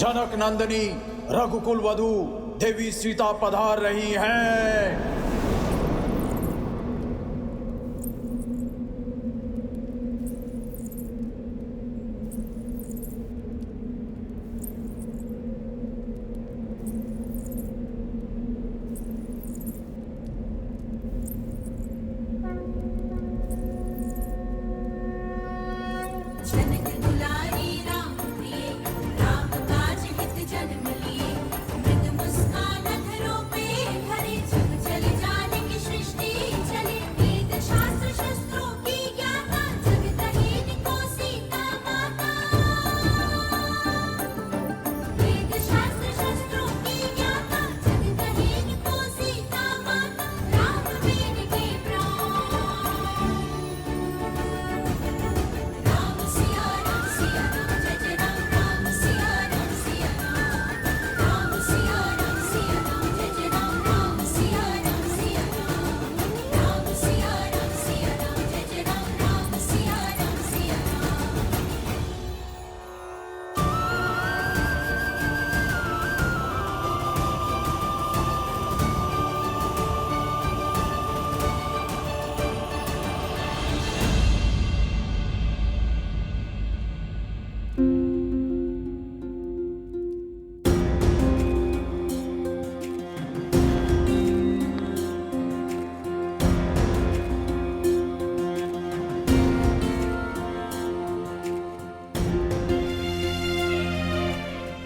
जनक नंदिनी रघुकुल वधू देवी सीता पधार रही हैं।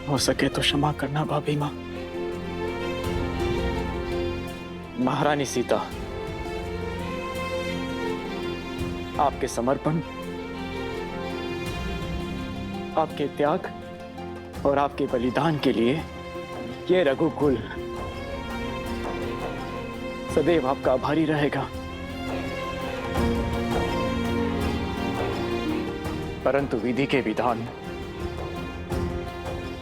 हो सके तो क्षमा करना भाभी माँ। महारानी सीता, आपके समर्पण, आपके त्याग और आपके बलिदान के लिए ये रघुकुल सदैव आपका आभारी रहेगा। परंतु विधि के विधान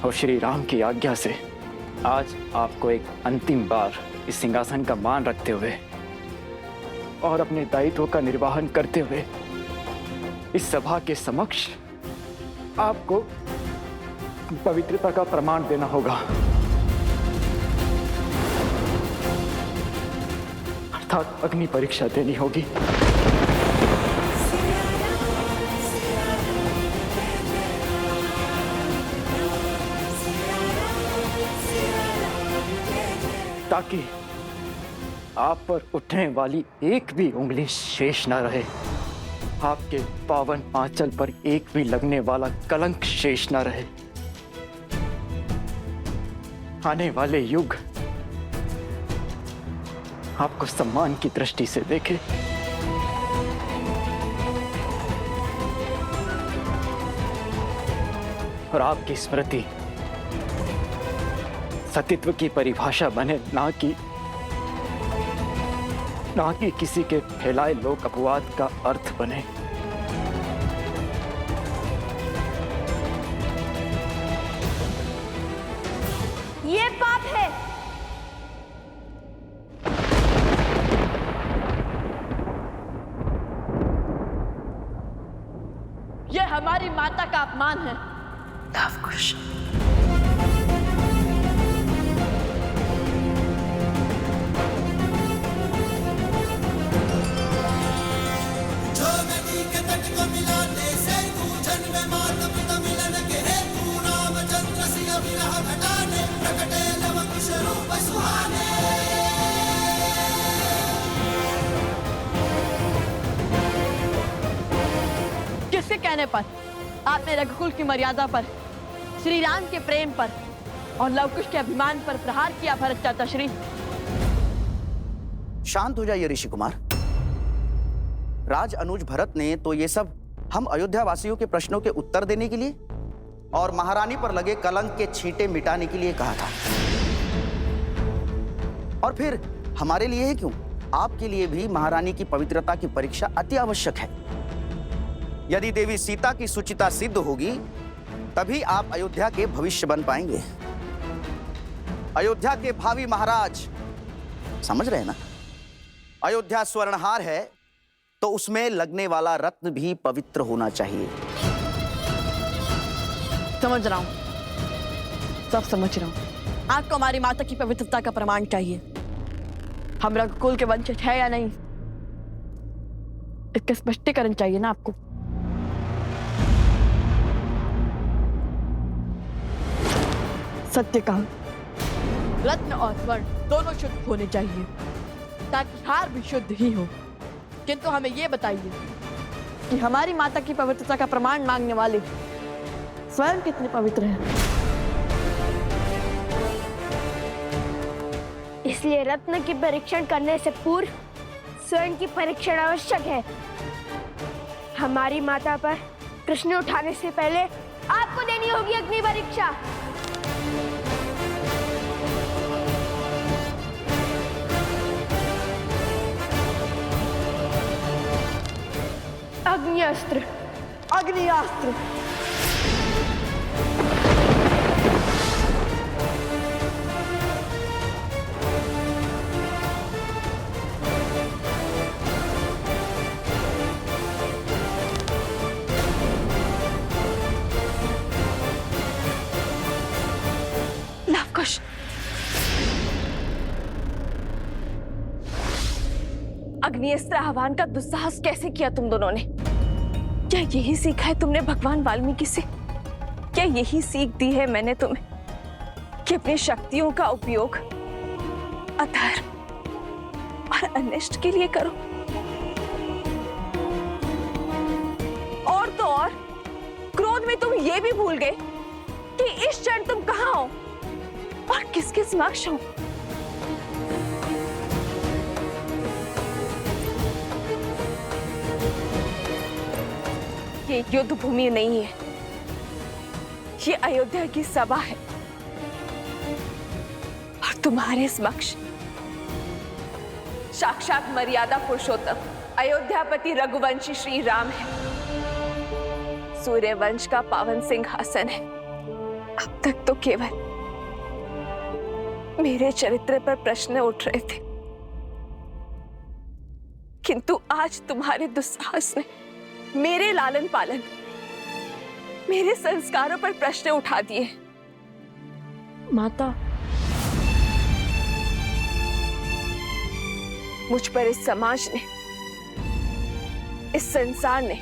और श्री राम की आज्ञा से आज आपको एक अंतिम बार इस सिंहासन का मान रखते हुए और अपने दायित्व का निर्वहन करते हुए इस सभा के समक्ष आपको पवित्रता का प्रमाण देना होगा, अर्थात अग्नि परीक्षा देनी होगी। ताकि आप पर उठने वाली एक भी उंगली शेष न रहे, आपके पावन आंचल पर एक भी लगने वाला कलंक शेष न रहे। आने वाले युग आपको सम्मान की दृष्टि से देखे। और आपकी स्मृति सतीत्व की परिभाषा बने, ना कि किसी के फैलाए लोक अपवाद का अर्थ बने। ये पाप है। ये हमारी माता का अपमान है। लवकुश, किसके कहने पर आपने रघुकुल की मर्यादा पर, श्री राम के प्रेम पर और लवकुश के अभिमान पर प्रहार किया भरत चाचा श्री? शांत हो जाइए ऋषि कुमार। राज अनुज भरत ने तो ये सब हम अयोध्या वासियों के प्रश्नों के उत्तर देने के लिए और महारानी पर लगे कलंक के छींटे मिटाने के लिए कहा था। और फिर हमारे लिए है क्यों, आपके लिए भी महारानी की पवित्रता की परीक्षा अति आवश्यक है। यदि देवी सीता की सुचिता सिद्ध होगी तभी आप अयोध्या के भविष्य बन पाएंगे, अयोध्या के भावी महाराज। समझ रहे हैं ना? अयोध्या स्वर्णहार है तो उसमें लगने वाला रत्न भी पवित्र होना चाहिए। समझ रहा हूं। सब समझ रहा हूँ। आपको हमारी माता की पवित्रता का प्रमाण चाहिए। हम रघुकुल के वंशज है या नहीं, इसका स्पष्टीकरण चाहिए ना आपको। सत्य कहा, रत्न और स्वर्ण दोनों शुद्ध होने चाहिए ताकि हार भी शुद्ध ही हो। किंतु हमें यह बताइए कि हमारी माता की पवित्रता का प्रमाण मांगने वाले स्वयं कितने पवित्र हैं? इसलिए रत्न की परीक्षण करने से पूर्व स्वयं की परीक्षण आवश्यक है। हमारी माता पर प्रश्न उठाने से पहले आपको देनी होगी अग्नि परीक्षा। अग्निअस्त्र, अग्नियास्त्र। लवकुश, अग्निअस्त्र आह्वान का दुस्साहस कैसे किया तुम दोनों ने? क्या यही सीखा है तुमने भगवान वाल्मीकि से? क्या यही सीख दी है मैंने तुम्हें कि अपनी शक्तियों का उपयोग अधर्म और अनिष्ट के लिए करो? और तो और क्रोध में तुम ये भी भूल गए कि इस क्षण तुम कहां हो और किसके समक्ष हो। ये युद्ध भूमि नहीं है, ये अयोध्या की सभा है और तुम्हारे समक्ष साक्षात मर्यादा पुरुषोत्तम अयोध्यापति रघुवंशी श्री राम है। सूर्यवंश का पावन सिंहासन है। अब तक तो केवल मेरे चरित्र पर प्रश्न उठ रहे थे, किंतु आज तुम्हारे दुस्साहस ने मेरे लालन पालन, मेरे संस्कारों पर प्रश्न उठा दिए। माता, मुझ पर इस समाज ने, इस संसार ने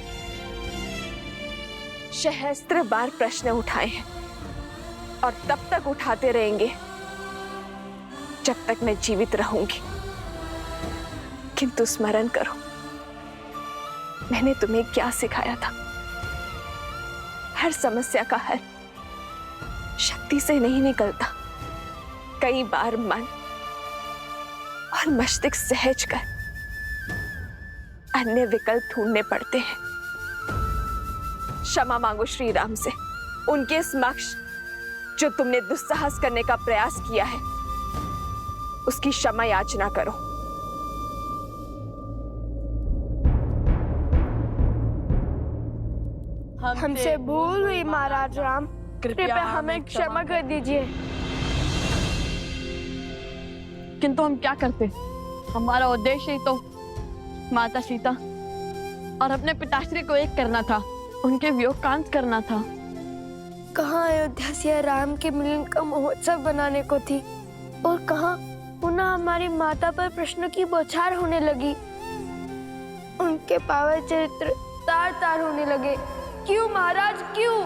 सहस्त्र बार प्रश्न उठाए हैं और तब तक उठाते रहेंगे जब तक मैं जीवित रहूंगी। किंतु स्मरण करो, मैंने तुम्हें क्या सिखाया था? हर समस्या का हल शक्ति से नहीं निकलता। कई बार मन और मस्तिष्क सहज कर अन्य विकल्प ढूंढने पड़ते हैं। क्षमा मांगो श्री राम से, उनके समक्ष जो तुमने दुस्साहस करने का प्रयास किया है उसकी क्षमा याचना करो। हमसे भूल हुई महाराज राम, कृपया हमें क्षमा कर दीजिए। किंतु हम क्या करते? हमारा उद्देश्य ही तो माता सीता और अपने पिताश्री को एक करना था, उनके वियोग का अंत करना था। कहाँ अयोध्या से राम के मिलन का महोत्सव बनाने को थी और कहाँ पुनः हमारी माता पर प्रश्नों की बौछार होने लगी। उनके पावन चरित्र तार तार होने लगे। क्यों महाराज, क्यों?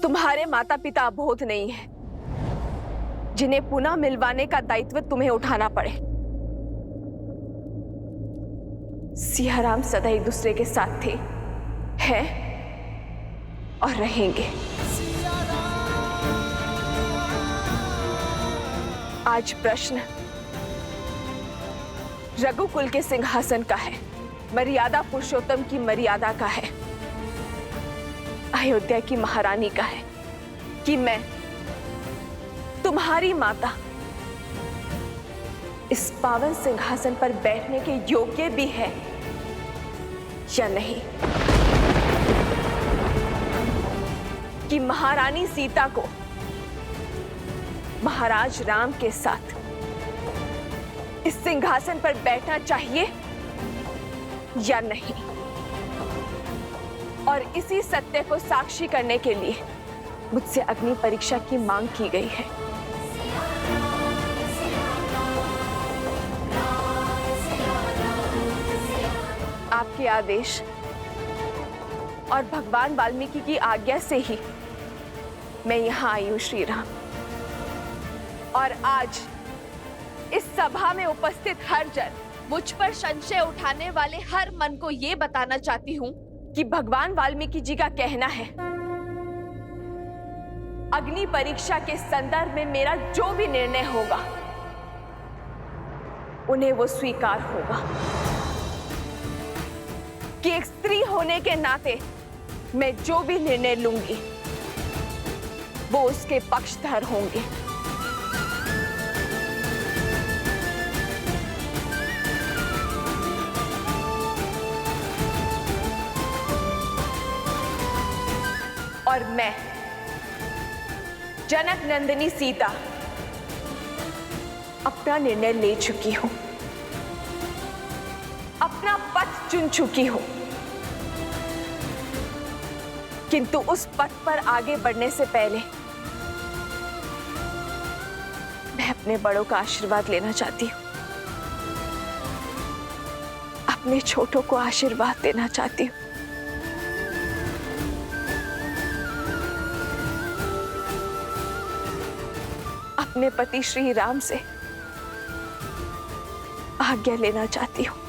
तुम्हारे माता पिता अबोध नहीं है, जिन्हें पुनः मिलवाने का दायित्व तुम्हें उठाना पड़े। सियाराम सदा एक दूसरे के साथ थे, हैं और रहेंगे। आज प्रश्न रघुकुल के सिंहासन का है, मर्यादा पुरुषोत्तम की मर्यादा का है, अयोध्या की महारानी का है कि मैं तुम्हारी माता इस पावन सिंहासन पर बैठने के योग्य भी है या नहीं, कि महारानी सीता को महाराज राम के साथ इस सिंहासन पर बैठना चाहिए या नहीं। और इसी सत्य को साक्षी करने के लिए मुझसे अग्नि परीक्षा की मांग की गई है। आपके आदेश और भगवान वाल्मीकि की आज्ञा से ही मैं यहाँ आई हूँ श्री राम। और आज इस सभा में उपस्थित हर जन, मुझ पर संशय उठाने वाले हर मन को ये बताना चाहती हूँ कि भगवान वाल्मीकि जी का कहना है, अग्नि परीक्षा के संदर्भ में मेरा जो भी निर्णय होगा उन्हें वो स्वीकार होगा, कि एक स्त्री होने के नाते मैं जो भी निर्णय लूंगी वो उसके पक्षधर होंगे। और मैं जनक नंदिनी सीता अपना निर्णय ले चुकी हूं, अपना पथ चुन चुकी हूं, किंतु उस पथ पर आगे बढ़ने से पहले मैं अपने बड़ों का आशीर्वाद लेना चाहती हूं, अपने छोटों को आशीर्वाद देना चाहती हूं। अपने पति श्री राम से आज्ञा लेना चाहती हूं।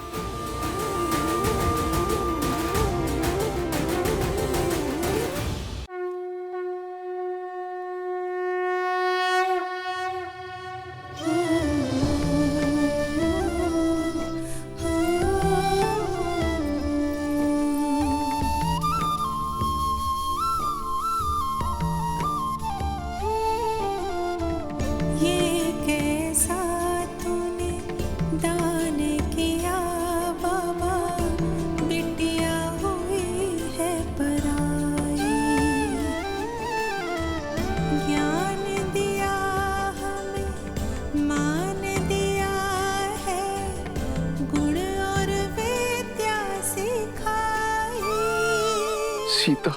सीता,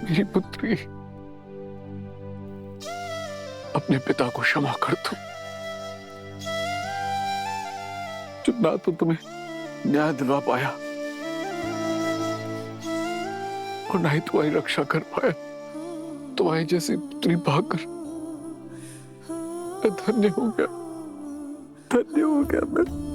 मेरी पुत्री, अपने पिता को क्षमा कर दो, जो ना तो तुम्हें न्याय दिलवा पाया और ना ही तुम्हारी रक्षा कर पाया। तुम्हारी जैसी पुत्री पाकर मैं धन्य हो गया, धन्य हो गया मैं।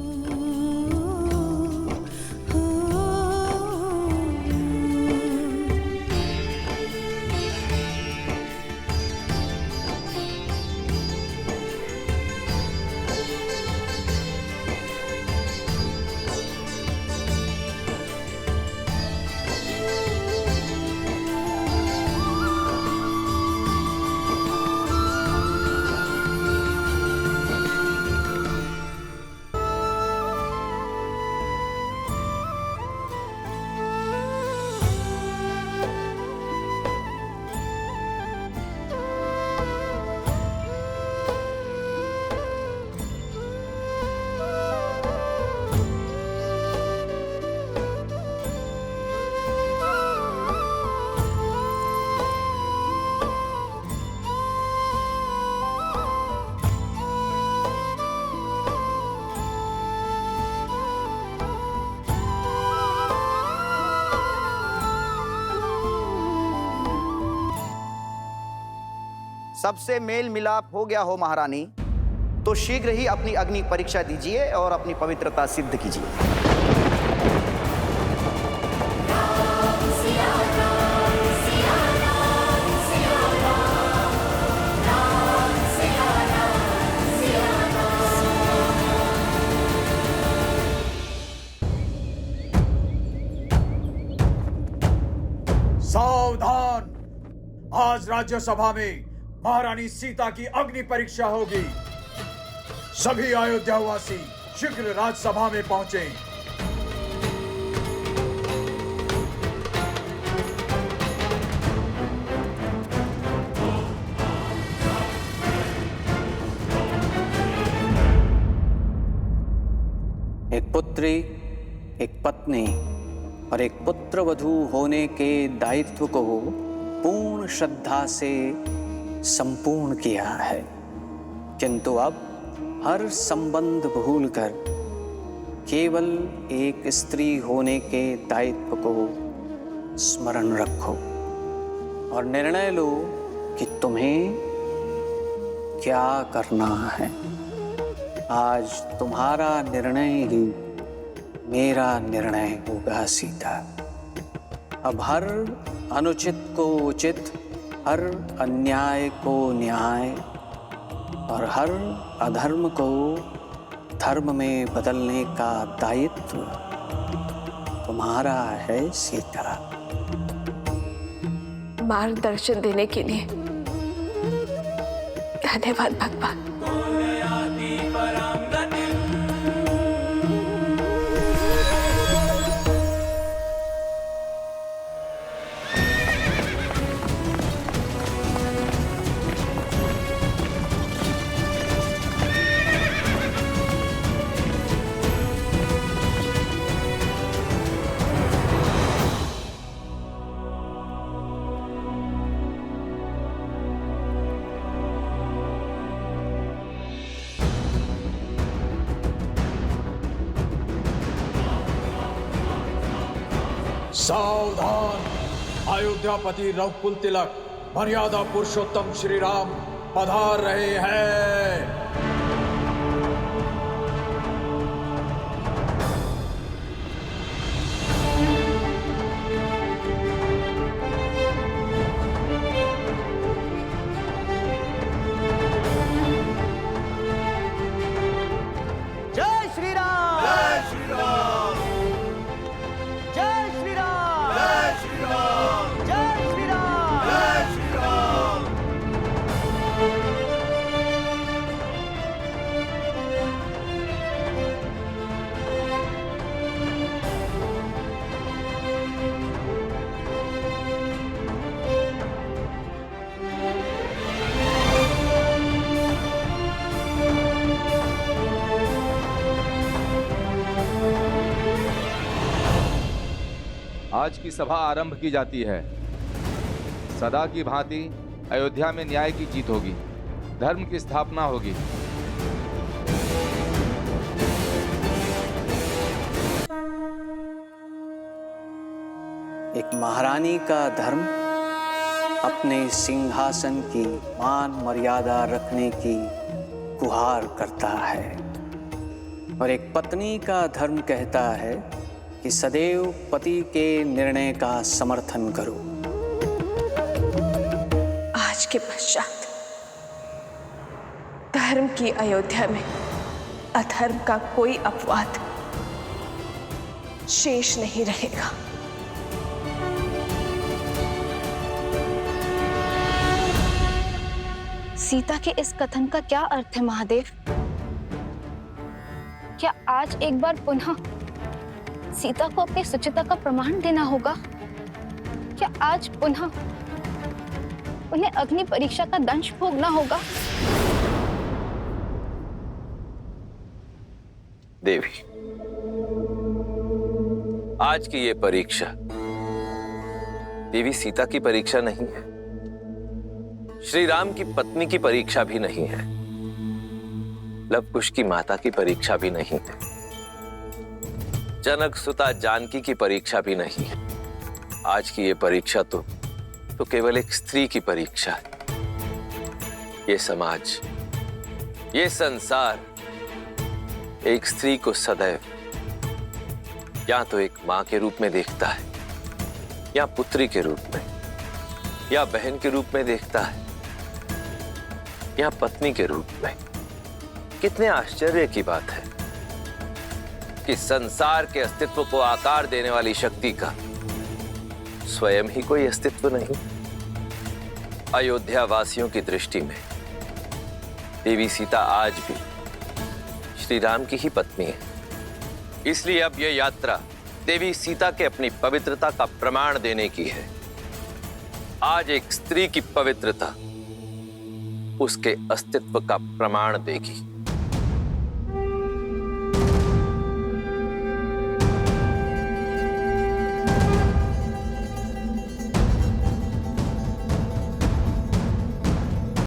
सबसे मेल मिलाप हो गया हो महारानी, तो शीघ्र ही अपनी अग्नि परीक्षा दीजिए और अपनी पवित्रता सिद्ध कीजिए। सावधान! आज राज्यसभा में महारानी सीता की अग्नि परीक्षा होगी। सभी अयोध्यावासी शीघ्र राज्यसभा में पहुंचे। एक पुत्री, एक पत्नी और एक पुत्र वधू होने के दायित्व को पूर्ण श्रद्धा से संपूर्ण किया है, किंतु अब हर संबंध भूलकर केवल एक स्त्री होने के दायित्व को स्मरण रखो और निर्णय लो कि तुम्हें क्या करना है। आज तुम्हारा निर्णय ही मेरा निर्णय होगा सीता। अब हर अनुचित को उचित, हर अन्याय को न्याय और हर अधर्म को धर्म में बदलने का दायित्व तुम्हारा है सीता। मार्गदर्शन देने के लिए धन्यवाद भगवान। सावधान! अयोध्यापति रघुकुल तिलक मर्यादा पुरुषोत्तम श्री राम पधार रहे हैं। जय श्री राम! जय श्री राम! जय श्री राम! जय श्री राम! जय श्री राम! जय श्री राम! आज की सभा आरंभ की जाती है। सदा की भांति अयोध्या में न्याय की जीत होगी, धर्म की स्थापना होगी। एक महारानी का धर्म अपने सिंहासन की मान मर्यादा रखने की गुहार करता है और एक पत्नी का धर्म कहता है कि सदैव पति के निर्णय का समर्थन करो। आज के पश्चात धर्म की अयोध्या में अधर्म का कोई अपवाद शेष नहीं रहेगा। सीता के इस कथन का क्या अर्थ है महादेव? क्या आज एक बार पुनः सीता को अपनी सुचिता का प्रमाण देना होगा? क्या आज पुनः उन्हें अग्नि परीक्षा का दंश भोगना होगा? देवी, आज की ये परीक्षा देवी सीता की परीक्षा नहीं है, श्री राम की पत्नी की परीक्षा भी नहीं है, लव कुश की माता की परीक्षा भी नहीं है, जनक सुता जानकी की परीक्षा भी नहीं है। आज की ये परीक्षा तो केवल एक स्त्री की परीक्षा है। ये समाज, ये संसार एक स्त्री को सदैव या तो एक मां के रूप में देखता है, या पुत्री के रूप में, या बहन के रूप में देखता है, या पत्नी के रूप में। कितने आश्चर्य की बात है कि संसार के अस्तित्व को आकार देने वाली शक्ति का स्वयं ही कोई अस्तित्व नहीं। अयोध्या वासियों की दृष्टि में देवी सीता आज भी श्री राम की ही पत्नी है। इसलिए अब यह यात्रा देवी सीता के अपनी पवित्रता का प्रमाण देने की है। आज एक स्त्री की पवित्रता उसके अस्तित्व का प्रमाण देगी।